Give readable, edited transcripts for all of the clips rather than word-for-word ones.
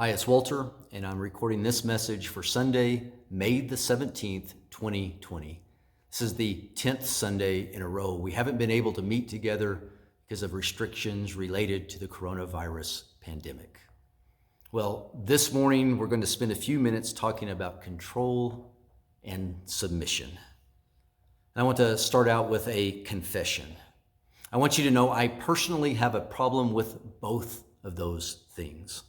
Hi, it's Walter, and I'm recording this message for Sunday, May the 17th, 2020. This is the 10th Sunday in a row. We haven't been able to meet together because of restrictions related to the coronavirus pandemic. Well, this morning we're going to spend a few minutes talking about control and submission. And I want to start out with a confession. I want you to know I personally have a problem with both of those things.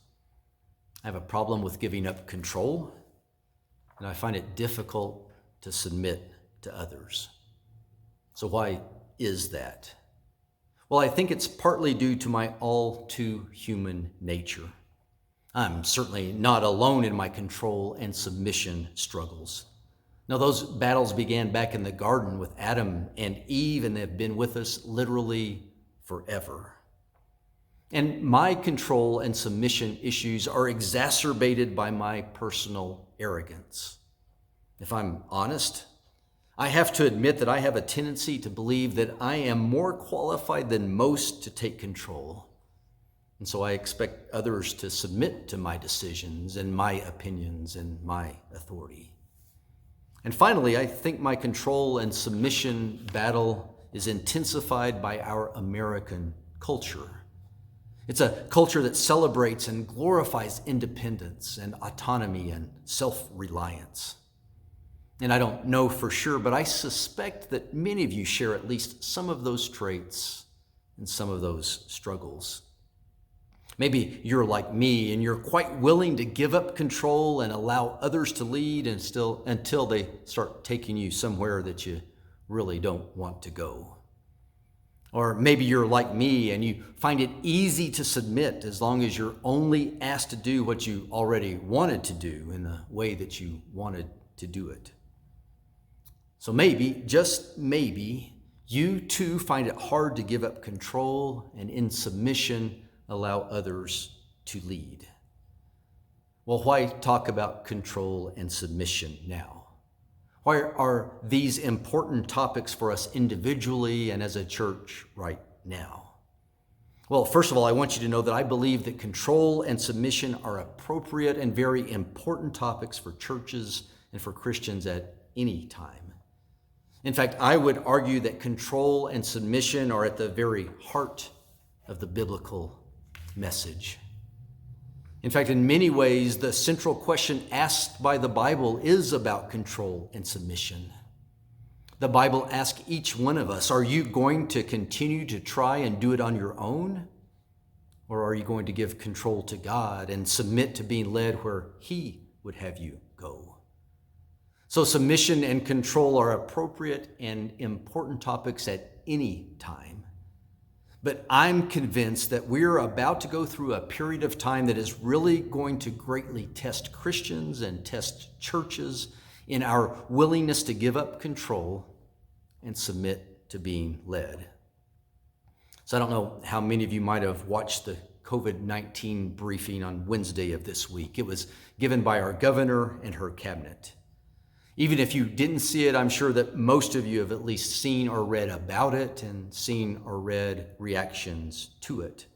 I have a problem with giving up control, and I find it difficult to submit to others. So why is that? Well, I think it's partly due to my all too human nature. I'm certainly not alone in my control and submission struggles. Now, those battles began back in the garden with Adam and Eve, and they've been with us literally forever. And my control and submission issues are exacerbated by my personal arrogance. If I'm honest, I have to admit that I have a tendency to believe that I am more qualified than most to take control. And so I expect others to submit to my decisions and my opinions and my authority. And finally, I think my control and submission battle is intensified by our American culture. It's a culture that celebrates and glorifies independence and autonomy and self-reliance. And I don't know for sure, but I suspect that many of you share at least some of those traits and some of those struggles. Maybe you're like me and you're quite willing to give up control and allow others to lead until they start taking you somewhere that you really don't want to go. Or maybe you're like me and you find it easy to submit as long as you're only asked to do what you already wanted to do in the way that you wanted to do it. So maybe, just maybe, you too find it hard to give up control and in submission allow others to lead. Well, why talk about control and submission now? Why are these important topics for us individually and as a church right now? Well, first of all, I want you to know that I believe that control and submission are appropriate and very important topics for churches and for Christians at any time. In fact, I would argue that control and submission are at the very heart of the biblical message. In fact, in many ways, the central question asked by the Bible is about control and submission. The Bible asks each one of us, are you going to continue to try and do it on your own? Or are you going to give control to God and submit to being led where He would have you go? So submission and control are appropriate and important topics at any time. But I'm convinced that we're about to go through a period of time that is really going to greatly test Christians and test churches in our willingness to give up control and submit to being led. So I don't know how many of you might have watched the COVID-19 briefing on Wednesday of this week. It was given by our governor and her cabinet. Even if you didn't see it, I'm sure that most of you have at least seen or read about it and seen or read reactions to it.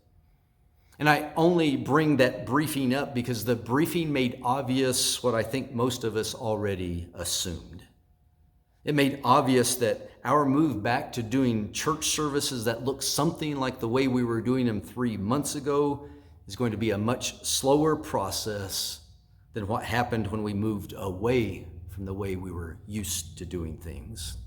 And I only bring that briefing up because the briefing made obvious what I think most of us already assumed. It made obvious that our move back to doing church services that look something like the way we were doing them 3 months ago is going to be a much slower process than what happened when we moved away from the way we were used to doing things.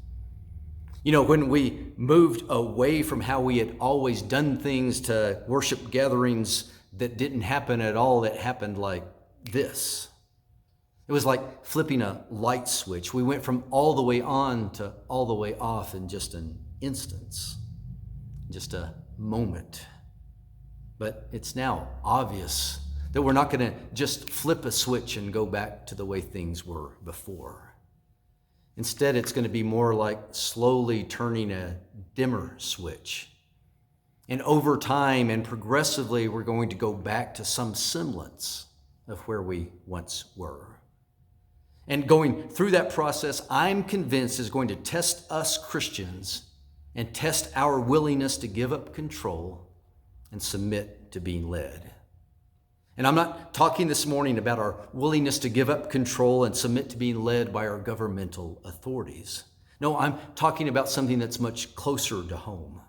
You know, when we moved away from how we had always done things to worship gatherings that didn't happen at all, that happened like this. It was like flipping a light switch. We went from all the way on to all the way off in just an instance, just a moment. But it's now obvious that we're not going to just flip a switch and go back to the way things were before. Instead, it's going to be more like slowly turning a dimmer switch. And over time and progressively, we're going to go back to some semblance of where we once were. And going through that process, I'm convinced is going to test us Christians and test our willingness to give up control and submit to being led. And I'm not talking this morning about our willingness to give up control and submit to being led by our governmental authorities. No, I'm talking about something that's much closer to home.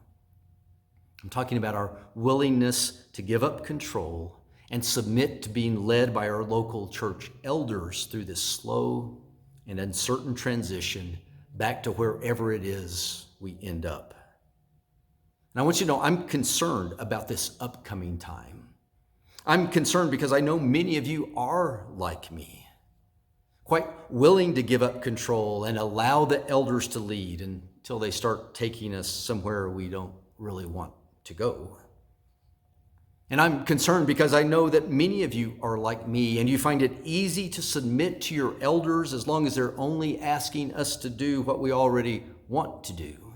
I'm talking about our willingness to give up control and submit to being led by our local church elders through this slow and uncertain transition back to wherever it is we end up. And I want you to know I'm concerned about this upcoming time. I'm concerned because I know many of you are like me, quite willing to give up control and allow the elders to lead until they start taking us somewhere we don't really want to go. And I'm concerned because I know that many of you are like me and you find it easy to submit to your elders as long as they're only asking us to do what we already want to do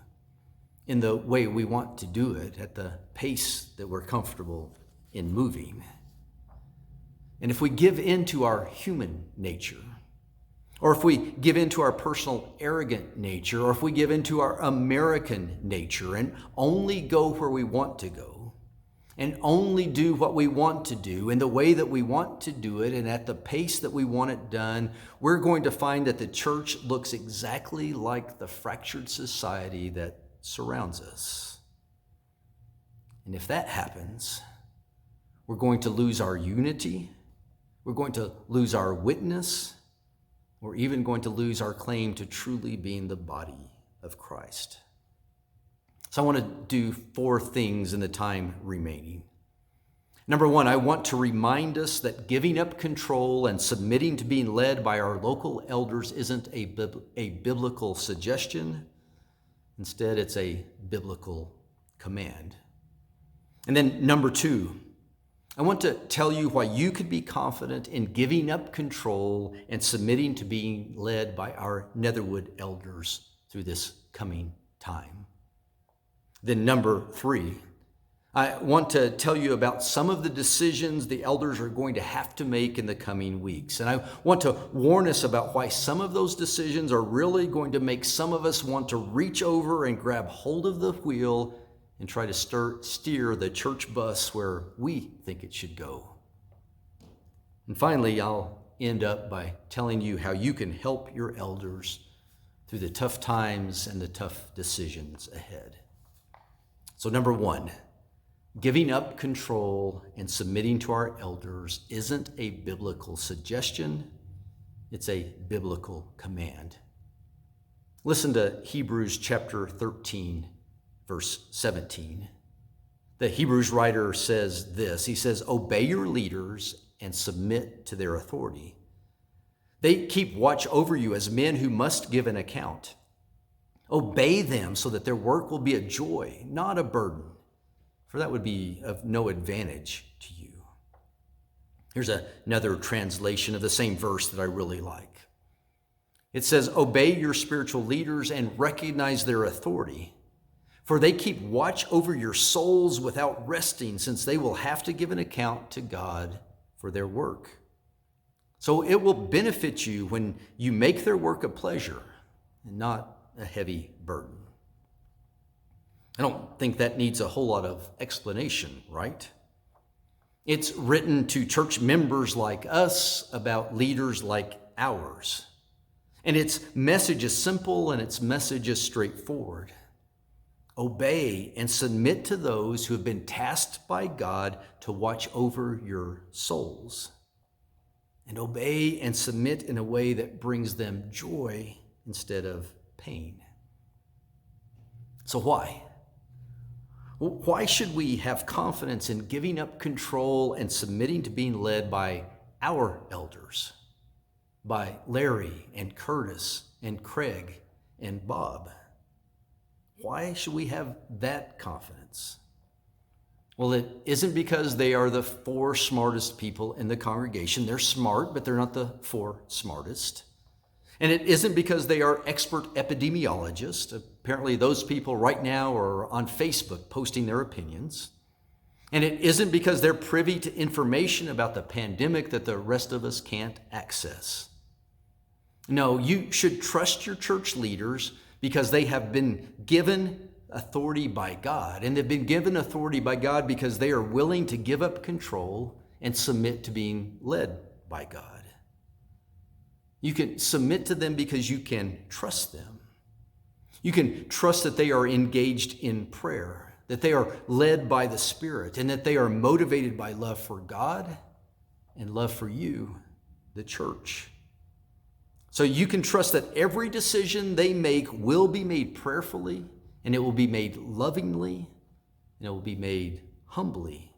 in the way we want to do it at the pace that we're comfortable in moving. And if we give in to our human nature, or if we give in to our personal arrogant nature, or if we give in to our American nature and only go where we want to go, and only do what we want to do in the way that we want to do it and at the pace that we want it done, we're going to find that the church looks exactly like the fractured society that surrounds us. And if that happens, we're going to lose our unity, we're going to lose our witness, we're even going to lose our claim to truly being the body of Christ. So I want to do 4 things in the time remaining. Number 1, I want to remind us that giving up control and submitting to being led by our local elders isn't a biblical suggestion. Instead, it's a biblical command. And then number 2, I want to tell you why you could be confident in giving up control and submitting to being led by our Netherwood elders through this coming time. Then number 3, I want to tell you about some of the decisions the elders are going to have to make in the coming weeks. And I want to warn us about why some of those decisions are really going to make some of us want to reach over and grab hold of the wheel and try to steer the church bus where we think it should go. And finally, I'll end up by telling you how you can help your elders through the tough times and the tough decisions ahead. So number 1, giving up control and submitting to our elders isn't a biblical suggestion, it's a biblical command. Listen to Hebrews chapter 13, verse 17. The Hebrews writer says this, he says, "Obey your leaders and submit to their authority. They keep watch over you as men who must give an account. Obey them so that their work will be a joy, not a burden, for that would be of no advantage to you." Here's another translation of the same verse that I really like. It says, "Obey your spiritual leaders and recognize their authority, for they keep watch over your souls without resting, since they will have to give an account to God for their work. So it will benefit you when you make their work a pleasure and not a heavy burden." I don't think that needs a whole lot of explanation, right? It's written to church members like us about leaders like ours. And its message is simple and its message is straightforward. Obey and submit to those who have been tasked by God to watch over your souls. And obey and submit in a way that brings them joy instead of pain. So why? Why should we have confidence in giving up control and submitting to being led by our elders, by Larry and Curtis and Craig and Bob? Why should we have that confidence? Well, it isn't because they are the 4 smartest people in the congregation. They're smart, but they're not the 4 smartest. And it isn't because they are expert epidemiologists. Apparently those people right now are on Facebook posting their opinions. And it isn't because they're privy to information about the pandemic that the rest of us can't access. No, you should trust your church leaders because they have been given authority by God. And they've been given authority by God because they are willing to give up control and submit to being led by God. You can submit to them because you can trust them. You can trust that they are engaged in prayer, that they are led by the Spirit, and that they are motivated by love for God and love for you, the church. So you can trust that every decision they make will be made prayerfully, and it will be made lovingly, and it will be made humbly.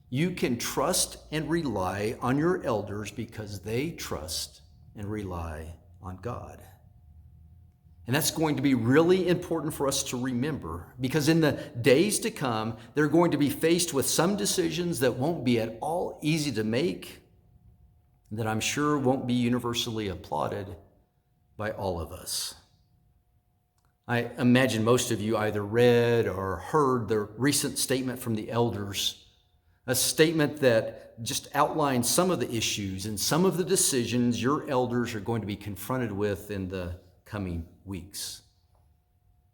You can trust and rely on your elders because they trust and rely on God. And that's going to be really important for us to remember, because in the days to come, they're going to be faced with some decisions that won't be at all easy to make, that I'm sure won't be universally applauded by all of us. I imagine most of you either read or heard the recent statement from the elders, a statement that just outlines some of the issues and some of the decisions your elders are going to be confronted with in the coming weeks.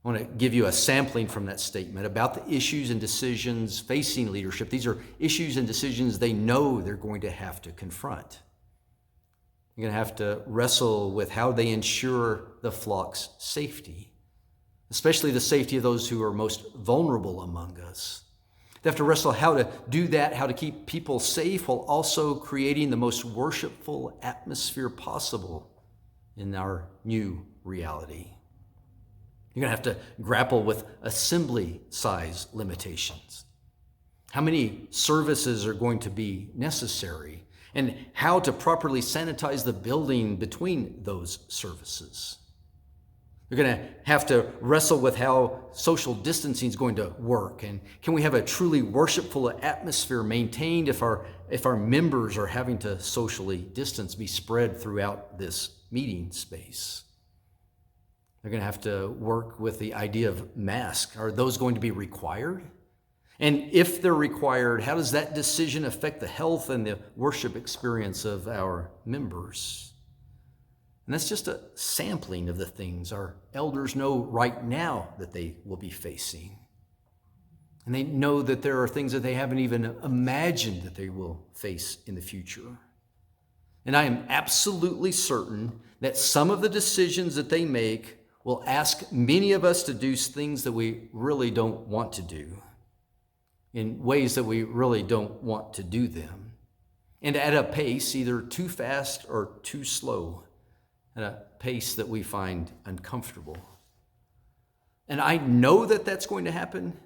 I want to give you a sampling from that statement about the issues and decisions facing leadership. These are issues and decisions they know they're going to have to confront. You're going to have to wrestle with how they ensure the flock's safety, especially the safety of those who are most vulnerable among us. They have to wrestle how to do that, how to keep people safe while also creating the most worshipful atmosphere possible in our new reality. You're going to have to grapple with assembly size limitations. How many services are going to be necessary? And how to properly sanitize the building between those services. You're going to have to wrestle with how social distancing is going to work, and can we have a truly worshipful atmosphere maintained if our members are having to socially distance, be spread throughout this meeting space. They're going to have to work with the idea of masks. Are those going to be required? And if they're required, how does that decision affect the health and the worship experience of our members? And that's just a sampling of the things our elders know right now that they will be facing. And they know that there are things that they haven't even imagined that they will face in the future. And I am absolutely certain that some of the decisions that they make will ask many of us to do things that we really don't want to do, in ways that we really don't want to do them, and at a pace either too fast or too slow, at a pace that we find uncomfortable. And I know that that's going to happen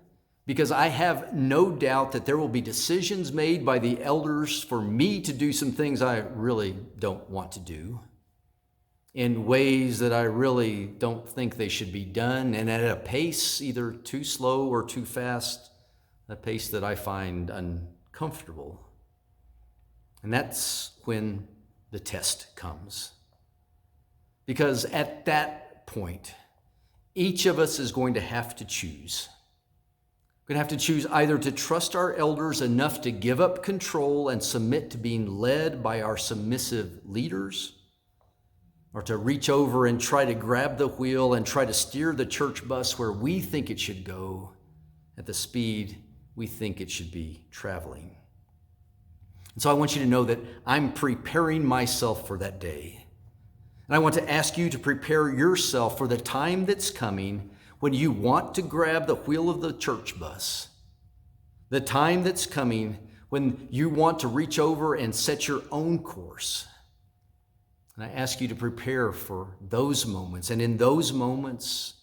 because I have no doubt that there will be decisions made by the elders for me to do some things I really don't want to do, in ways that I really don't think they should be done, and at a pace either too slow or too fast, a pace that I find uncomfortable. And that's when the test comes. Because at that point, each of us is going to have to choose. We're going to have to choose either to trust our elders enough to give up control and submit to being led by our submissive leaders, or to reach over and try to grab the wheel and try to steer the church bus where we think it should go at the speed we think it should be traveling. And so I want you to know that I'm preparing myself for that day. And I want to ask you to prepare yourself for the time that's coming when you want to grab the wheel of the church bus. The time that's coming when you want to reach over and set your own course. And I ask you to prepare for those moments. And in those moments,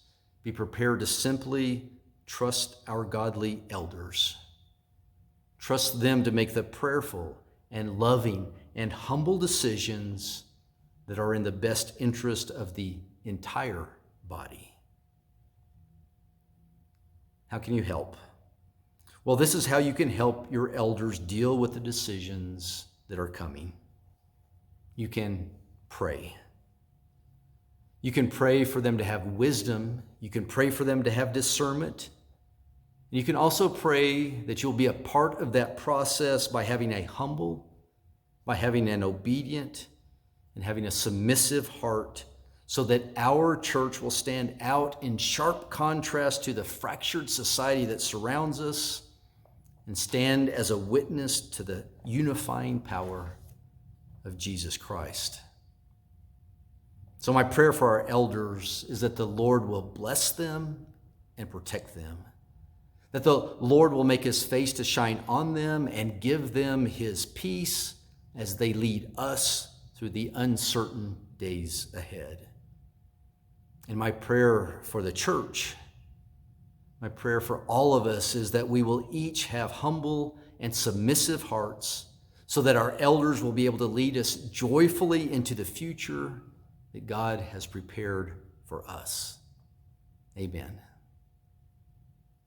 be prepared to simply trust our godly elders. Trust them to make the prayerful and loving and humble decisions that are in the best interest of the entire body. How can you help? Well, this is how you can help your elders deal with the decisions that are coming. You can pray. You can pray for them to have wisdom. You can pray for them to have discernment. You can also pray that you'll be a part of that process by having a humble, by having an obedient, and having a submissive heart, so that our church will stand out in sharp contrast to the fractured society that surrounds us and stand as a witness to the unifying power of Jesus Christ. So my prayer for our elders is that the Lord will bless them and protect them, that the Lord will make his face to shine on them and give them his peace as they lead us through the uncertain days ahead. And my prayer for the church, my prayer for all of us, is that we will each have humble and submissive hearts so that our elders will be able to lead us joyfully into the future that God has prepared for us. Amen.